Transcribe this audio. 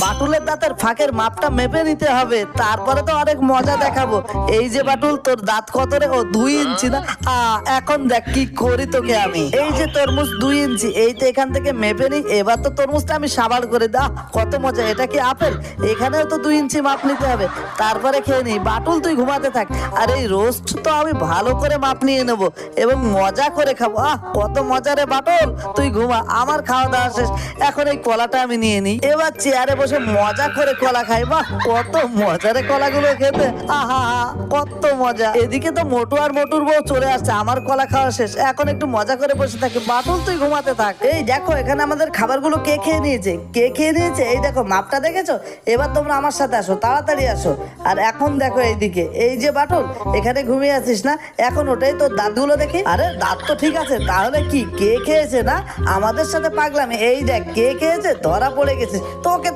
বাটুলের দাঁতের ফাঁকের মাপটা মেপে নিতে হবে, তারপরে তো অনেক মজা দেখাবো। এই যে বাটুল, তোর দাঁত কত রে? ও 2 ইঞ্চি না? এখন দেখ কি করি তোকে আমি। এই যে তরমুজ 2 ইঞ্চি, এই তো এখান থেকে মেপে নি। এবার তো তরমুজটা আমি সাবাড় করে দা। কত মজা! এটা কি আপেল? এখানেও তো 2 ইঞ্চি মাপ নিতে হবে, তারপরে খেয়ে নি। বাটুল তুই ঘুমাতে থাক, আর এই রোস্ট তো আমি ভালো করে মাপ নিয়ে নেবো এবং মজা করে খাবো। কত মজা রে বাটুল, তুই ঘুমা, আমার খাওয়া দাওয়া শেষ। এখন এই কলাটা আমি নিয়ে নিই, এবার চেয়ারে বসে মজা করে কলা খাই। বাহ, কত মজা রে কলাগুলো খেতে। আহা, কত মজা! এদিকে তো মোটু আর মোটুর বউ চলে আসছে, আমার কলা খাওয়া শেষ। এখন একটু মজা করে বসে থাকি। বাটুল তুই ঘুমাতে থাক। এই দেখো, এখানে আমাদের খাবারগুলো কে খেয়ে নিয়েছে? কে খেয়ে নিয়েছে? এই দেখো, মাপটা দেখেছো? এবার তোমরা আমার সাথে আসো, তাড়াতাড়ি আসো। আর এখন দেখো এইদিকে, এই যে বাটুল, এখানে ঘুমিয়ে আছিস না? এখন ওটাই তোর দাঁতগুলো দেখি। আরে দাঁত তো ঠিক আছে, তাহলে কি কে খেয়েছে না? আমাদের সাথে পাগলামি। এই দেখ কে খেয়েছে, ধরা পড়ে গেছিস তোকে।